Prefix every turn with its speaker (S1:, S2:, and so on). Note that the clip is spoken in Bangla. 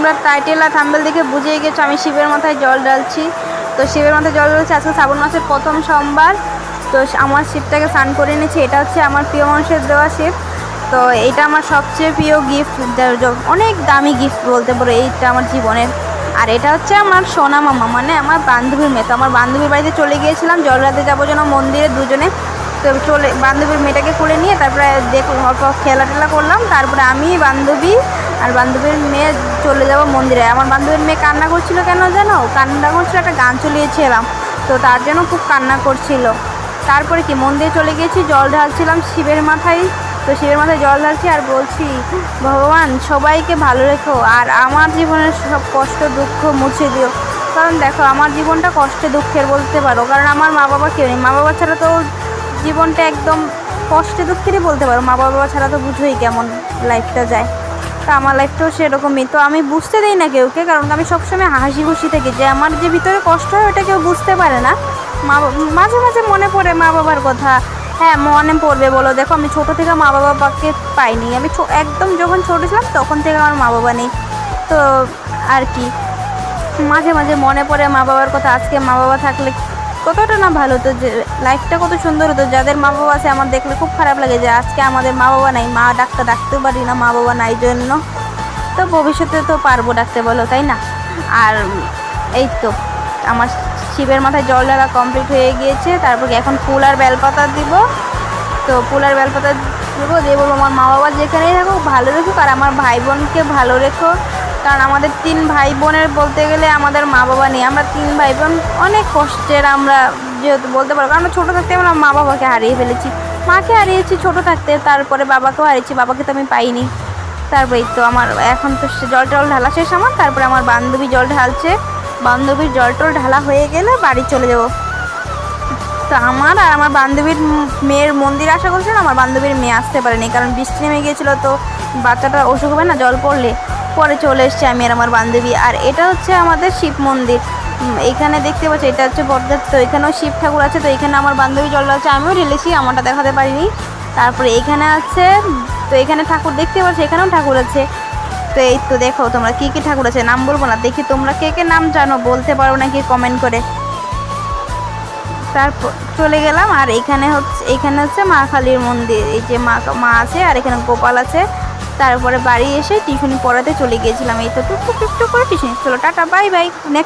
S1: তোমরা টাইটেল আর থাম্বনেল দেখে বুঝিয়ে গেছো আমি শিবের মাথায় জল ঢালছি। তো শিবের মাথায় জল ঢালছি আজকে শ্রাবণ মাসের প্রথম সোমবার। তো আমার শিবটাকে স্নান করে নিয়েছি। এটা হচ্ছে আমার প্রিয় মানুষের দেওয়া শিব। তো এটা আমার সবচেয়ে প্রিয় গিফট, অনেক দামি গিফট বলতে পারো এইটা আমার জীবনের। আর এটা হচ্ছে আমার সোনা মামা, মানে আমার বান্ধবীর মেয়ে। তো আমার বান্ধবীর বাড়িতে চলে গিয়েছিলাম জল ঢালতে যাবো যেন মন্দিরে দুজনে। তো চলে বান্ধবীর মেয়েটাকে কোলে নিয়ে তারপরে অল্প খেলা টেলা করলাম। তারপরে আমি, বান্ধবী আর বান্ধবীর মেয়ে চলে যাব মন্দিরে। আমার বান্ধবীর মেয়ে কান্না করছিল, কেন জানো? কান্না করছিল, একটা গান চালিয়েছিলাম তো তার জন্য খুব কান্না করছিল। তারপরে কি মন্দিরে চলে গিয়েছি, জল ঢালছিলাম শিবের মাথায়। তো শিবের মাথায় জল ঢালছি আর বলছি, ভগবান সবাইকে ভালো রেখো আর আমার জীবনের সব কষ্ট দুঃখ মুছে দিও। কারণ দেখো আমার জীবনটা কষ্টে দুঃখের বলতে পারো, কারণ আমার মা বাবা কেউ নেই। মা বাবা ছাড়া তো জীবনটা একদম কষ্টে দুঃখেরই বলতে পারো। মা বাবা ছাড়া তো বুঝোই কেমন লাইফটা যায়। তো আমার লাইফটাও সেরকমই। তো আমি বুঝতে দিই না কেউকে, কারণ আমি সবসময় হাসি খুশি থাকি। যে আমার যে ভিতরে কষ্ট হয় ওটা কেউ বুঝতে পারে না। মাঝে মাঝে মনে পড়ে মা বাবার কথা। হ্যাঁ, মনে পড়বে বলো। দেখো আমি ছোটো থেকে মা বাবাকে পাইনি। আমি একদম যখন ছোটো ছিলাম তখন থেকে আমার মা বাবা নেই। তো আর কি মাঝে মাঝে মনে পড়ে মা বাবার কথা। আজকে মা বাবা থাকলে কতটা না ভালো হতো, যে লাইফটা কত সুন্দর হতো। যাদের মা বাবা আছে আমার দেখলে খুব খারাপ লাগে যে আজকে আমাদের মা বাবা নাই। মা ডাকতেও পারি না, মা বাবা নাই জন্য। তো ভবিষ্যতে তো পারবো ডাকতে, বলো, তাই না? আর এই তো আমার শিবের মাথায় জল ঢালা কমপ্লিট হয়ে গিয়েছে। তারপর এখন ফুল আর বেলপাতা দিব। তো ফুল আর বেলপাতা দেবো, দিয়ে বলবো আমার মা বাবা যেখানেই থাকুক ভালো রেখুক আর আমার ভাই বোনকে ভালো রেখো। কারণ আমাদের 3 ভাই বোনের বলতে গেলে আমাদের মা বাবা নেই। আমরা 3 ভাই বোন অনেক কষ্টের, আমরা যেহেতু বলতে পারবো, কারণ ছোটো থাকতে আমরা মা বাবাকে হারিয়ে ফেলেছি। মাকে হারিয়েছি ছোটো থাকতে, তারপরে বাবাকেও হারিয়েছি, বাবাকে তো আমি পাইনি। তারপরেই তো আমার এখন তো জল টল ঢালা শেষ আমার। তারপরে আমার বান্ধবী জল ঢালছে, বান্ধবীর জল টল ঢালা হয়ে গেলে বাড়ি চলে যাব। তো আমার আর আমার বান্ধবীর মেয়ের মন্দিরে আসা করছিল, আমার বান্ধবীর মেয়ে আসতে পারেনি কারণ বৃষ্টি নেমে গিয়েছিলো। তো বাচ্চাটা অসুখ হবে না জল পড়লে। পরে চলে এসছে আমি আর আমার বান্ধবী। আর এটা হচ্ছে আমাদের শিব মন্দির। এখানে দেখতে পাচ্ছি এটা হচ্ছে বটগাছ। তো এখানেও শিব ঠাকুর আছে। তো এখানে আমার বান্ধবী জল ঢালছে, আমিও ঢেলেছি, আমারটা দেখাতে পারিনি। তারপরে এখানে আছে, তো এখানে ঠাকুর দেখতে পাচ্ছি, এখানেও ঠাকুর আছে। তো এই তো দেখো তোমরা কী কী ঠাকুর আছে, নাম বলবো না, দেখি তোমরা কে কে নাম জানো বলতে পারো নাকি কমেন্ট করে। তারপর চলে গেলাম। আর এখানে হচ্ছে মা কালীর মন্দির। এই যে মা আছে আর এখানে গোপাল আছে। তারপরে বাড়ি এসে টিউশনি পড়াতে চলে গিয়েছিলাম। এই তো টুকটুক টুকটুক করে টিউশনি। চলো টাটা, বাই বাই, নেক্সট